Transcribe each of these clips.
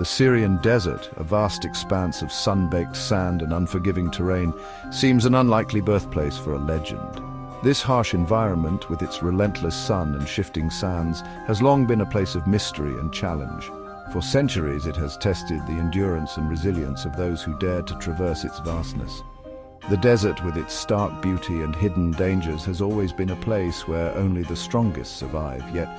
The Syrian desert, a vast expanse of sun-baked sand and unforgiving terrain, seems an unlikely birthplace for a legend. This harsh environment, with its relentless sun and shifting sands, has long been a place of mystery and challenge. For centuries it has tested the endurance and resilience of those who dared to traverse its vastness. The desert, with its stark beauty and hidden dangers, has always been a place where only the strongest survive. Yet,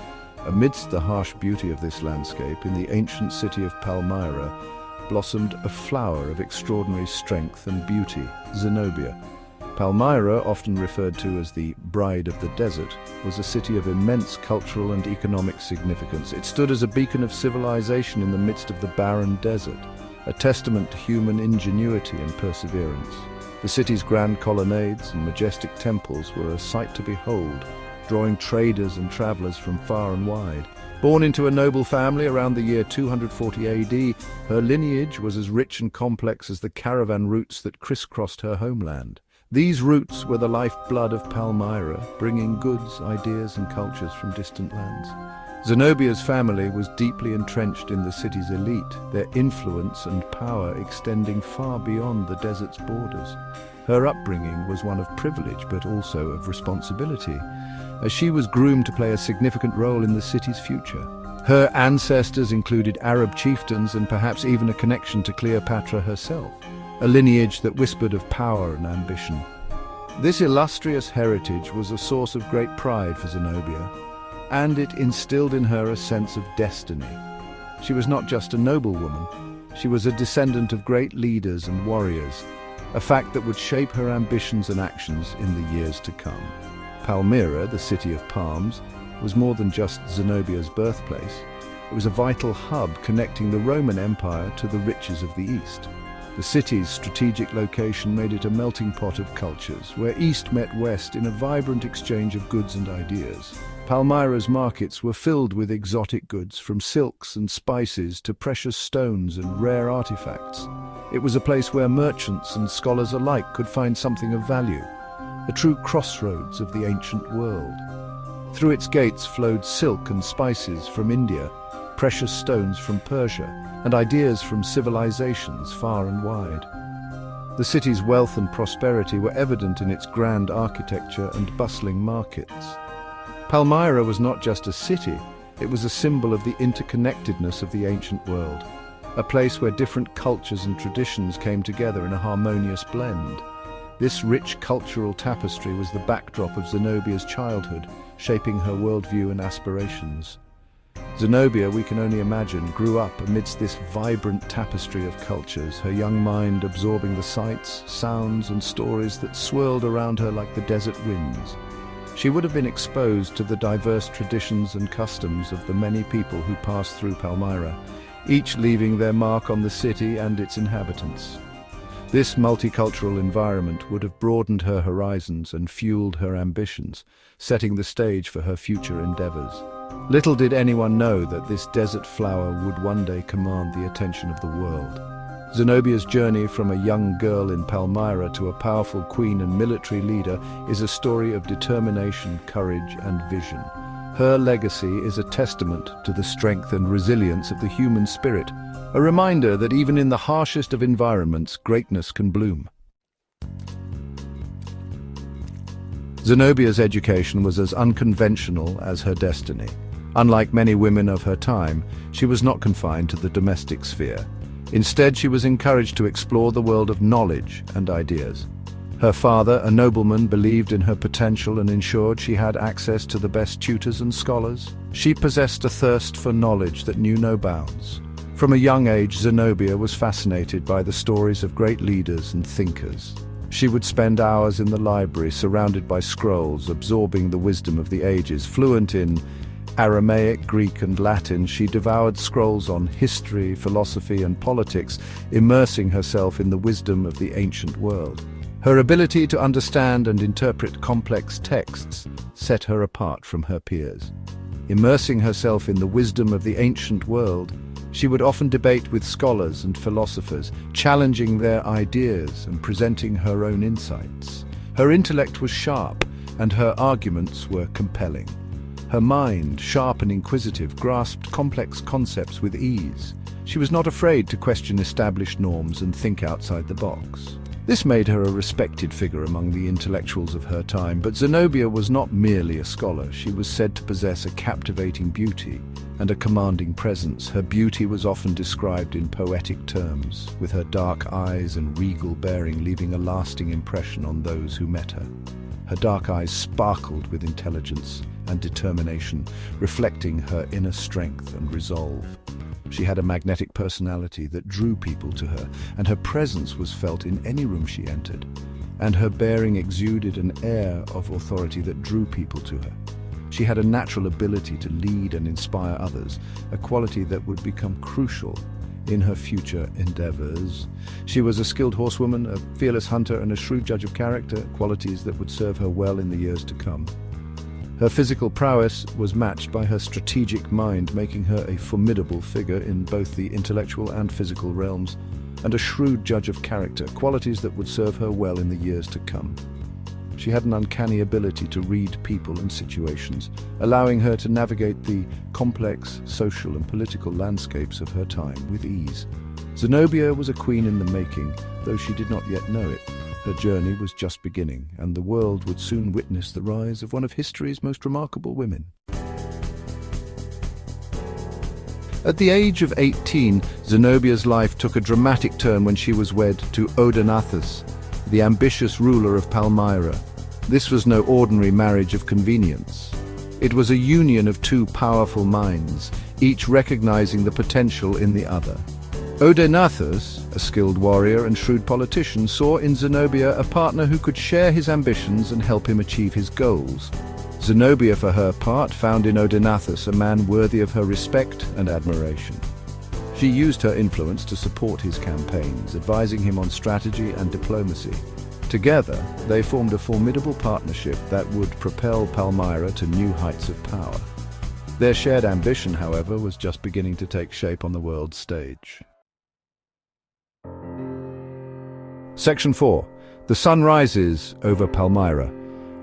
amidst the harsh beauty of this landscape, in the ancient city of Palmyra, blossomed a flower of extraordinary strength and beauty, Zenobia. Palmyra, often referred to as the Bride of the Desert, was a city of immense cultural and economic significance. It stood as a beacon of civilization in the midst of the barren desert, a testament to human ingenuity and perseverance. The city's grand colonnades and majestic temples were a sight to behold, drawing traders and travelers from far and wide. Born into a noble family around the year 240 AD, her lineage was as rich and complex as the caravan routes that crisscrossed her homeland. These routes were the lifeblood of Palmyra, bringing goods, ideas, and cultures from distant lands. Zenobia's family was deeply entrenched in the city's elite, their influence and power extending far beyond the desert's borders. Her upbringing was one of privilege, but also of responsibility, as she was groomed to play a significant role in the city's future. Her ancestors included Arab chieftains and perhaps even a connection to Cleopatra herself, a lineage that whispered of power and ambition. This illustrious heritage was a source of great pride for Zenobia, and it instilled in her a sense of destiny. She was not just a noblewoman, she was a descendant of great leaders and warriors, a fact that would shape her ambitions and actions in the years to come. Palmyra, the city of palms, was more than just Zenobia's birthplace. It was a vital hub connecting the Roman Empire to the riches of the East. The city's strategic location made it a melting pot of cultures, where East met West in a vibrant exchange of goods and ideas. Palmyra's markets were filled with exotic goods, from silks and spices to precious stones and rare artifacts. It was a place where merchants and scholars alike could find something of value, a true crossroads of the ancient world. Through its gates flowed silk and spices from India, precious stones from Persia, and ideas from civilizations far and wide. The city's wealth and prosperity were evident in its grand architecture and bustling markets. Palmyra was not just a city, it was a symbol of the interconnectedness of the ancient world, a place where different cultures and traditions came together in a harmonious blend. This rich cultural tapestry was the backdrop of Zenobia's childhood, shaping her worldview and aspirations. Zenobia, we can only imagine, grew up amidst this vibrant tapestry of cultures, her young mind absorbing the sights, sounds, and stories that swirled around her like the desert winds. She would have been exposed to the diverse traditions and customs of the many people who passed through Palmyra, each leaving their mark on the city and its inhabitants. This multicultural environment would have broadened her horizons and fueled her ambitions, setting the stage for her future endeavors. Little did anyone know that this desert flower would one day command the attention of the world. Zenobia's journey from a young girl in Palmyra to a powerful queen and military leader is a story of determination, courage, and vision. Her legacy is a testament to the strength and resilience of the human spirit, a reminder that even in the harshest of environments, greatness can bloom. Zenobia's education was as unconventional as her destiny. Unlike many women of her time, she was not confined to the domestic sphere. Instead, she was encouraged to explore the world of knowledge and ideas. Her father, a nobleman, believed in her potential and ensured she had access to the best tutors and scholars. She possessed a thirst for knowledge that knew no bounds. From a young age, Zenobia was fascinated by the stories of great leaders and thinkers. She would spend hours in the library, surrounded by scrolls, absorbing the wisdom of the ages. Fluent in Aramaic, Greek, and Latin, she devoured scrolls on history, philosophy, and politics, immersing herself in the wisdom of the ancient world. Her ability to understand and interpret complex texts set her apart from her peers. Immersing herself in the wisdom of the ancient world, she would often debate with scholars and philosophers, challenging their ideas and presenting her own insights. Her intellect was sharp, and her arguments were compelling. Her mind, sharp and inquisitive, grasped complex concepts with ease. She was not afraid to question established norms and think outside the box. This made her a respected figure among the intellectuals of her time, but Zenobia was not merely a scholar. She was said to possess a captivating beauty and a commanding presence. Her beauty was often described in poetic terms, with her dark eyes and regal bearing leaving a lasting impression on those who met her. Her dark eyes sparkled with intelligence and determination, reflecting her inner strength and resolve. She had a magnetic personality that drew people to her, and her presence was felt in any room she entered, and her bearing exuded an air of authority that drew people to her. She had a natural ability to lead and inspire others, a quality that would become crucial in her future endeavors. She was a skilled horsewoman, a fearless hunter, and a shrewd judge of character, qualities that would serve her well in the years to come. Her physical prowess was matched by her strategic mind, making her a formidable figure in both the intellectual and physical realms, and a shrewd judge of character, qualities that would serve her well in the years to come. She had an uncanny ability to read people and situations, allowing her to navigate the complex social and political landscapes of her time with ease. Zenobia was a queen in the making, though she did not yet know it. Her journey was just beginning, and the world would soon witness the rise of one of history's most remarkable women. At the age of 18, Zenobia's life took a dramatic turn when she was wed to Odenathus, the ambitious ruler of Palmyra. This was no ordinary marriage of convenience. It was a union of two powerful minds, each recognizing the potential in the other. Odenathus, a skilled warrior and shrewd politician, saw in Zenobia a partner who could share his ambitions and help him achieve his goals. Zenobia, for her part, found in Odenathus a man worthy of her respect and admiration. She used her influence to support his campaigns, advising him on strategy and diplomacy. Together, they formed a formidable partnership that would propel Palmyra to new heights of power. Their shared ambition, however, was just beginning to take shape on the world stage. Section 4. The sun rises over Palmyra.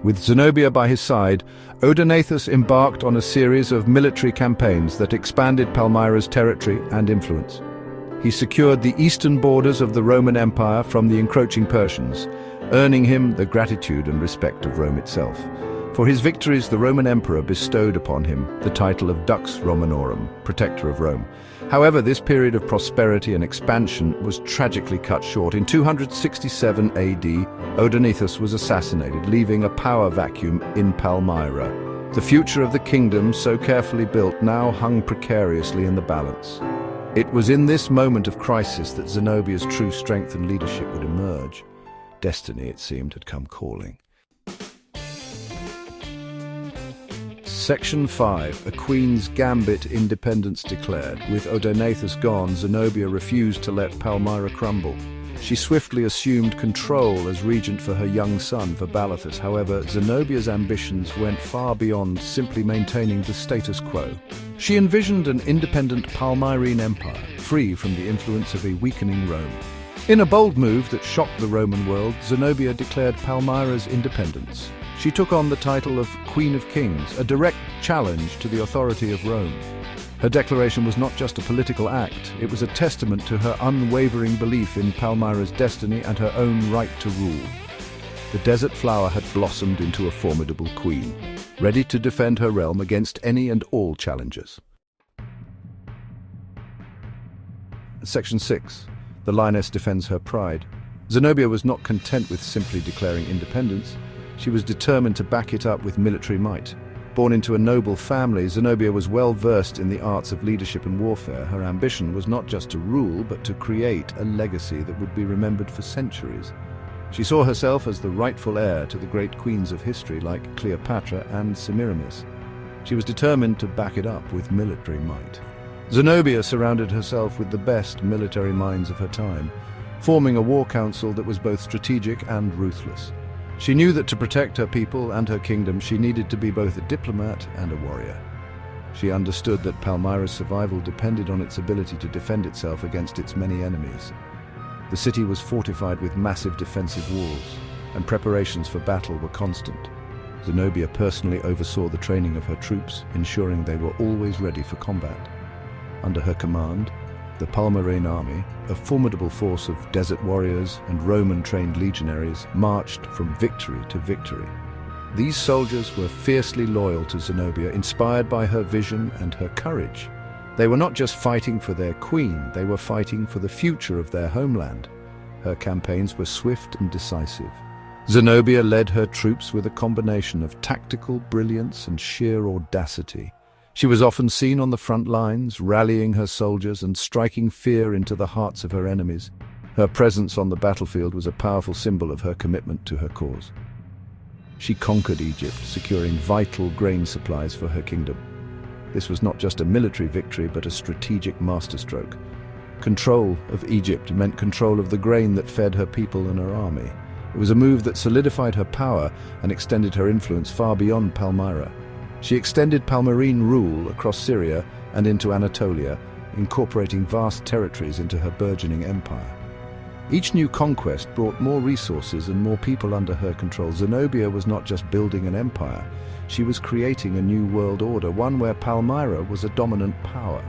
With Zenobia by his side, Odenathus embarked on a series of military campaigns that expanded Palmyra's territory and influence. He secured the eastern borders of the Roman Empire from the encroaching Persians, earning him the gratitude and respect of Rome itself. For his victories, the Roman emperor bestowed upon him the title of Dux Romanorum, protector of Rome. However, this period of prosperity and expansion was tragically cut short. In 267 AD, Odenathus was assassinated, leaving a power vacuum in Palmyra. The future of the kingdom, so carefully built, now hung precariously in the balance. It was in this moment of crisis that Zenobia's true strength and leadership would emerge. Destiny, it seemed, had come calling. Section 5. A Queen's Gambit. Independence declared. With Odenathus gone, Zenobia refused to let Palmyra crumble. She swiftly assumed control as regent for her young son, Vabalithus. However, Zenobia's ambitions went far beyond simply maintaining the status quo. She envisioned an independent Palmyrene empire, free from the influence of a weakening Rome. In a bold move that shocked the Roman world, Zenobia declared Palmyra's independence. She took on the title of Queen of Kings, a direct challenge to the authority of Rome. Her declaration was not just a political act, it was a testament to her unwavering belief in Palmyra's destiny and her own right to rule. The desert flower had blossomed into a formidable queen, ready to defend her realm against any and all challengers. Section 6. The lioness defends her pride. Zenobia was not content with simply declaring independence. She was determined to back it up with military might. Born into a noble family, Zenobia was well versed in the arts of leadership and warfare. Her ambition was not just to rule, but to create a legacy that would be remembered for centuries. She saw herself as the rightful heir to the great queens of history like Cleopatra and Semiramis. She was determined to back it up with military might. Zenobia surrounded herself with the best military minds of her time, forming a war council that was both strategic and ruthless. She knew that to protect her people and her kingdom, she needed to be both a diplomat and a warrior. She understood that Palmyra's survival depended on its ability to defend itself against its many enemies. The city was fortified with massive defensive walls, and preparations for battle were constant. Zenobia personally oversaw the training of her troops, ensuring they were always ready for combat. Under her command, the Palmyrene army, a formidable force of desert warriors and Roman-trained legionaries, marched from victory to victory. These soldiers were fiercely loyal to Zenobia, inspired by her vision and her courage. They were not just fighting for their queen, they were fighting for the future of their homeland. Her campaigns were swift and decisive. Zenobia led her troops with a combination of tactical brilliance and sheer audacity. She was often seen on the front lines, rallying her soldiers and striking fear into the hearts of her enemies. Her presence on the battlefield was a powerful symbol of her commitment to her cause. She conquered Egypt, securing vital grain supplies for her kingdom. This was not just a military victory, but a strategic masterstroke. Control of Egypt meant control of the grain that fed her people and her army. It was a move that solidified her power and extended her influence far beyond Palmyra. She extended Palmyrene rule across Syria and into Anatolia, incorporating vast territories into her burgeoning empire. Each new conquest brought more resources and more people under her control. Zenobia was not just building an empire, she was creating a new world order, one where Palmyra was a dominant power.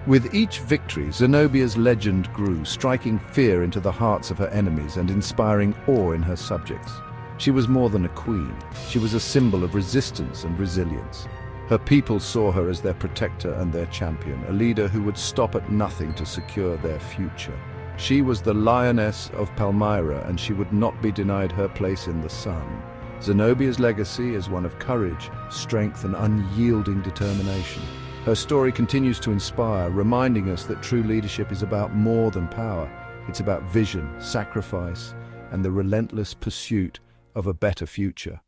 With each victory, Zenobia's legend grew, striking fear into the hearts of her enemies and inspiring awe in her subjects. She was more than a queen. She was a symbol of resistance and resilience. Her people saw her as their protector and their champion, a leader who would stop at nothing to secure their future. She was the lioness of Palmyra, and she would not be denied her place in the sun. Zenobia's legacy is one of courage, strength, and unyielding determination. Her story continues to inspire, reminding us that true leadership is about more than power. It's about vision, sacrifice, and the relentless pursuit of a better future.